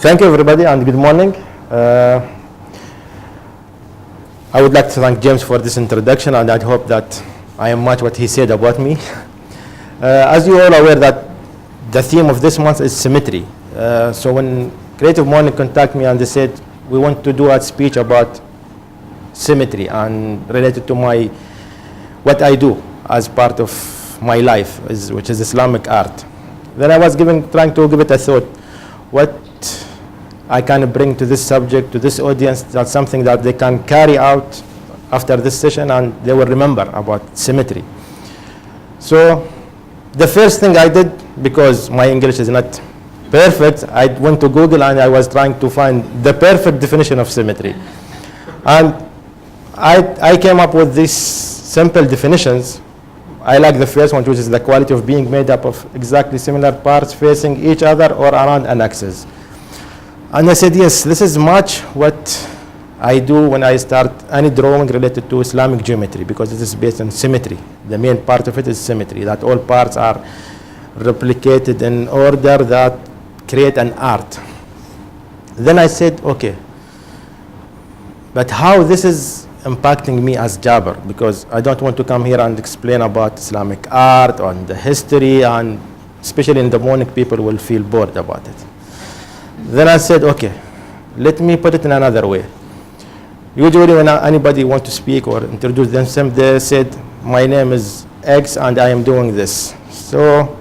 Thank you, everybody, and good morning. I would like to thank James for this introduction, and I hope that I am match what he said about me. As you all are aware that the theme of this month is symmetry. So when Creative Morning contacted me and they said, we want to do a speech about symmetry and related to what I do as part of my life, which is Islamic art. Then I was trying to give it a thought. What I can bring to this subject, to this audience, that's something that they can carry out after this session and they will remember about symmetry. So the first thing I did, because my English is not perfect, I went to Google and I was trying to find the perfect definition of symmetry. And I came up with these simple definitions. I like the first one, which is the quality of being made up of exactly similar parts facing each other or around an axis. And I said, yes, this is much what I do when I start any drawing related to Islamic geometry, because it is based on symmetry. The main part of it is symmetry, that all parts are replicated in order that create an art. Then I said, okay, but how this is impacting me as Jaber, because I don't want to come here and explain about Islamic art and the history, and especially in the morning people will feel bored about it. Then I said, okay, let me put it in another way. Usually when anybody wants to speak or introduce themselves, they said, my name is X and I am doing this. So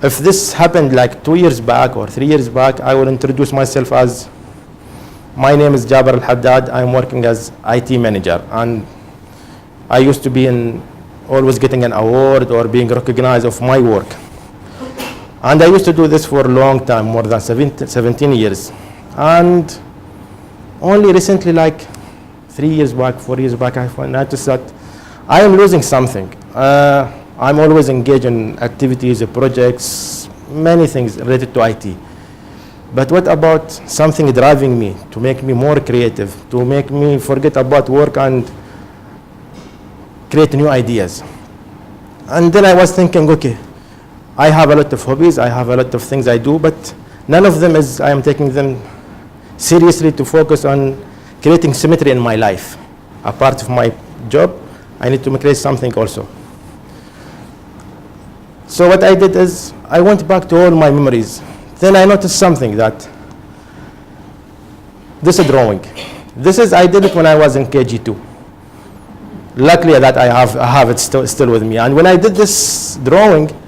if this happened like 2 years back or 3 years back, I will introduce myself as, my name is Jaberology. I'm working as IT manager. And I used to be always getting an award or being recognized of my work. And I used to do this for a long time, more than 17 years. And only recently, like 3 years back, 4 years back, I noticed that I am losing something. I'm always engaged in activities, projects, many things related to IT. But what about something driving me, to make me more creative, to make me forget about work and create new ideas? And then I was thinking, okay, I have a lot of hobbies, I have a lot of things I do, but none of them I am taking them seriously to focus on creating symmetry in my life. A part of my job, I need to create something also. So what I did is, I went back to all my memories. Then I noticed something, that this is drawing. I did it when I was in KG2. Luckily that I have it still with me. And when I did this drawing,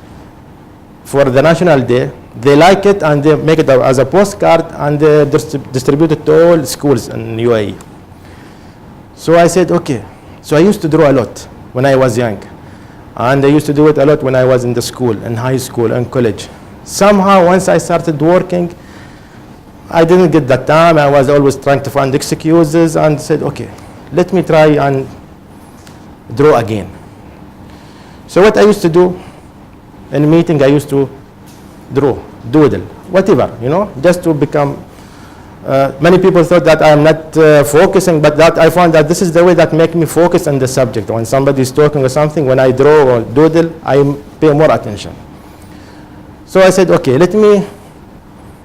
for the National Day, they like it and they make it as a postcard and they distribute it to all schools in UAE. So I said, okay. So I used to draw a lot when I was young. And I used to do it a lot when I was in the school, in high school, and college. Somehow, once I started working, I didn't get that time. I was always trying to find excuses and said, okay, let me try and draw again. So what I used to do, in a meeting, I used to draw, doodle, whatever, just to become. Many people thought that I am not focusing, but that I found that this is the way that makes me focus on the subject. When somebody is talking or something, when I draw or doodle, I pay more attention. So I said, okay,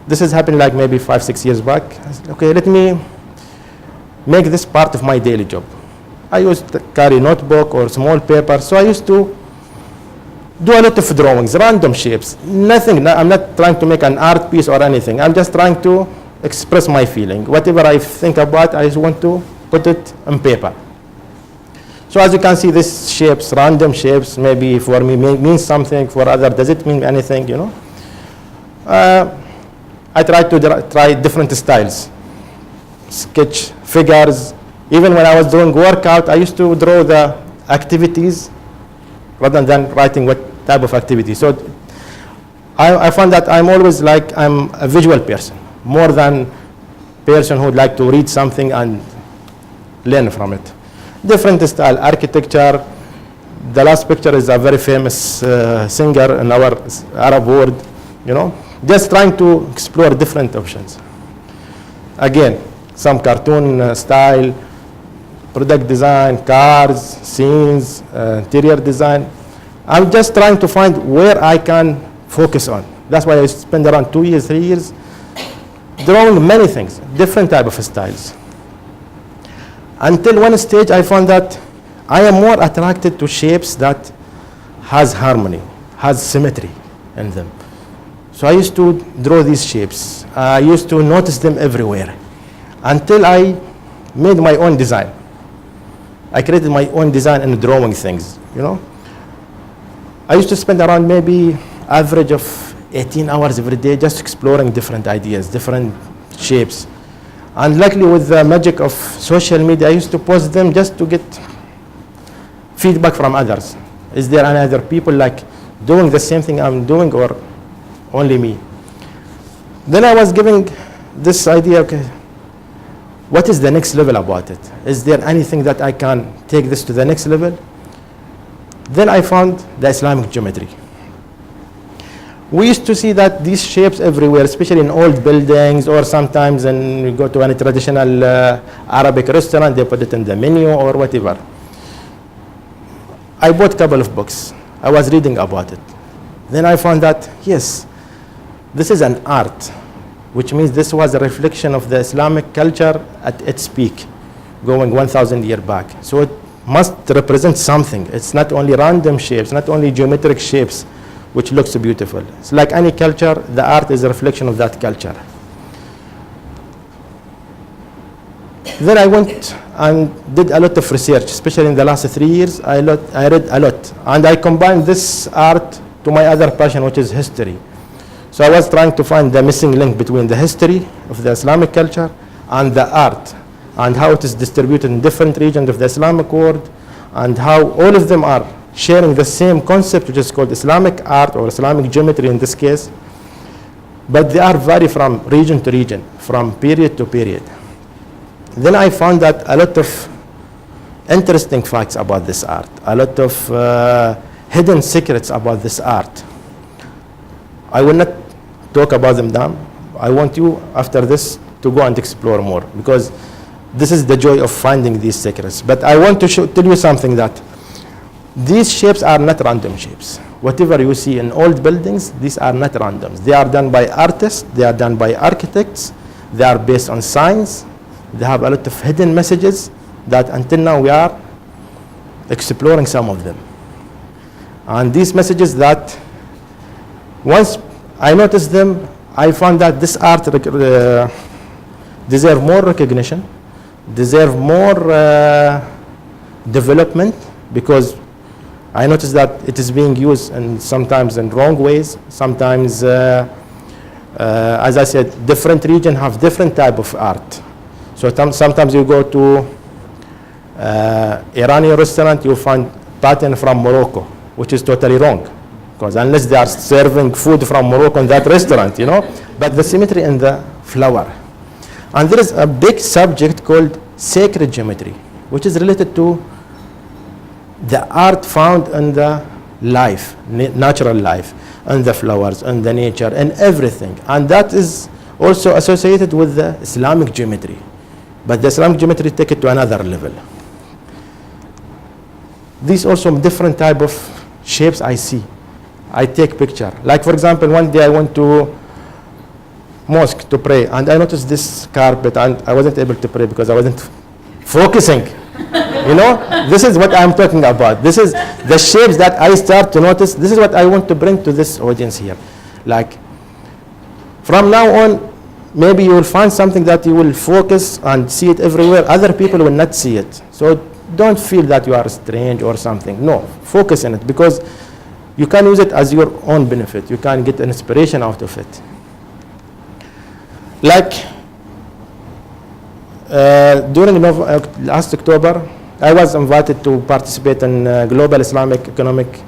this has happened like maybe 5, 6 years back. I said, okay, let me make this part of my daily job. I used to carry notebook or small paper, so I used to do a lot of drawings, random shapes, nothing. I'm not trying to make an art piece or anything. I'm just trying to express my feeling. Whatever I think about, I just want to put it on paper. So as you can see, these shapes, random shapes, maybe for me means something, for others does it mean anything, I try to try different styles, sketch figures. Even when I was doing workout, I used to draw the activities rather than writing what type of activity. So I found that I'm always I'm a visual person, more than person who would like to read something and learn from it. Different style, architecture. The last picture is a very famous singer in our Arab world, just trying to explore different options. Again, some cartoon style, product design, cars, scenes, interior design. I'm just trying to find where I can focus on. That's why I spend around 2 years, 3 years drawing many things, different type of styles. Until one stage I found that I am more attracted to shapes that has harmony, has symmetry in them. So I used to draw these shapes. I used to notice them everywhere until I made my own design. I created my own design in drawing things, you know. I used to spend around maybe average of 18 hours every day just exploring different ideas, different shapes. And luckily with the magic of social media, I used to post them just to get feedback from others. Is there any other people like doing the same thing I'm doing or only me? Then I was giving this idea, okay, what is the next level about it? Is there anything that I can take this to the next level? Then I found the Islamic geometry. We used to see that these shapes everywhere, especially in old buildings, or sometimes when we go to any traditional Arabic restaurant, they put it in the menu or whatever. I bought a couple of books. I was reading about it. Then I found that, yes, this is an art, which means this was a reflection of the Islamic culture at its peak, going 1,000 years back. So it must represent something. It's not only random shapes, not only geometric shapes, which looks beautiful. It's like any culture, the art is a reflection of that culture. Then I went and did a lot of research, especially in the last 3 years. I read a lot, and I combined this art to my other passion, which is history. So I was trying to find the missing link between the history of the Islamic culture and the art, and how it is distributed in different regions of the Islamic world, and how all of them are sharing the same concept, which is called Islamic art or Islamic geometry in this case, but they are vary from region to region, from period to period. Then I found that a lot of interesting facts about this art, a lot of hidden secrets about this art. I will not talk about them now. I want you, after this, to go and explore more, because this is the joy of finding these secrets. But I want to tell you something, that these shapes are not random shapes. Whatever you see in old buildings, these are not randoms. They are done by artists, they are done by architects, they are based on science, they have a lot of hidden messages that until now we are exploring some of them. And these messages that once I noticed them, I found that this art deserve more recognition, deserve more development, because I noticed that it is being used sometimes in wrong ways. Sometimes, as I said, different regions have different type of art. So sometimes you go to Iranian restaurant, you find pattern from Morocco, which is totally wrong, because unless they are serving food from Morocco in that restaurant, you know. But the symmetry in the flower. And there is a big subject called sacred geometry, which is related to the art found in the life, natural life, and the flowers, and the nature, and everything. And that is also associated with the Islamic geometry. But the Islamic geometry take it to another level. These also different type of shapes I see. I take picture. Like for example, one day I went to mosque to pray, and I noticed this carpet, and I wasn't able to pray because I wasn't focusing. You know, this is what I'm talking about. This is the shapes that I start to notice. This is what I want to bring to this audience here. Like, from now on, maybe you will find something that you will focus and see it everywhere. Other people will not see it. So don't feel that you are strange or something. No, focus on it, because you can use it as your own benefit. You can get an inspiration out of it. Like, during last October, I was invited to participate in Global Islamic Economic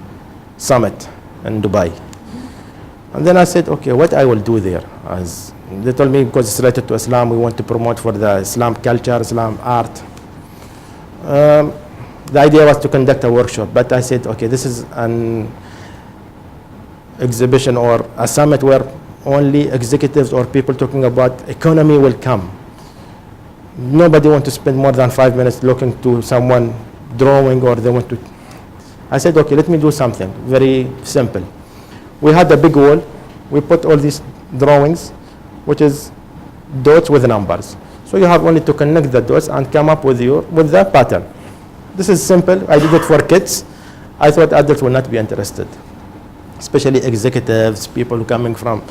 Summit in Dubai. And then I said, okay, what I will do there? As they told me, because it's related to Islam, we want to promote for the Islam culture, Islam art. The idea was to conduct a workshop, but I said, okay, this is an exhibition or a summit where only executives or people talking about economy will come. Nobody wants to spend more than 5 minutes looking to someone drawing, or they want to. I said, okay, let me do something very simple. We had a big wall. We put all these drawings, which is dots with numbers. So you have only to connect the dots and come up with the pattern. This is simple. I did it for kids. I thought adults will not be interested, especially executives, people coming from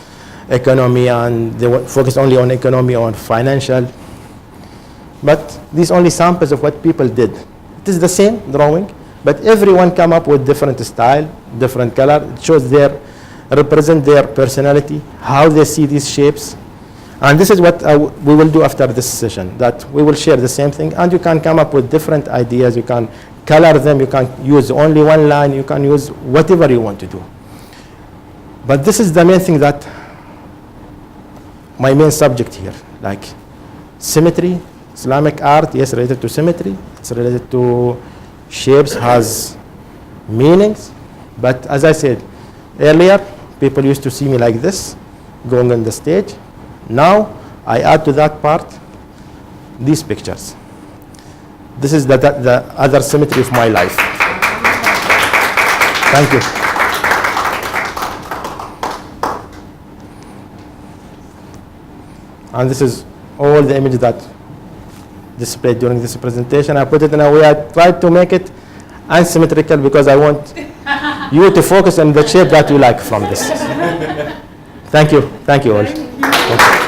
economy, and they focus only on economy or financial. But these only samples of what people did. It is the same drawing, but everyone come up with different style, different color. It shows represent their personality, how they see these shapes. And this is what we will do after this session, that we will share the same thing, and you can come up with different ideas. You can color them, you can use only one line, you can use whatever you want to do. But this is the main thing, that my main subject here, like symmetry, Islamic art, yes, related to symmetry. It's related to shapes, has meanings. But as I said earlier, people used to see me like this, going on the stage. Now, I add to that part these pictures. This is the other symmetry of my life. Thank you. And this is all the images that displayed during this presentation. I put it in a way, I tried to make it unsymmetrical because I want you to focus on the shape that you like from this. Thank you all. Thank you.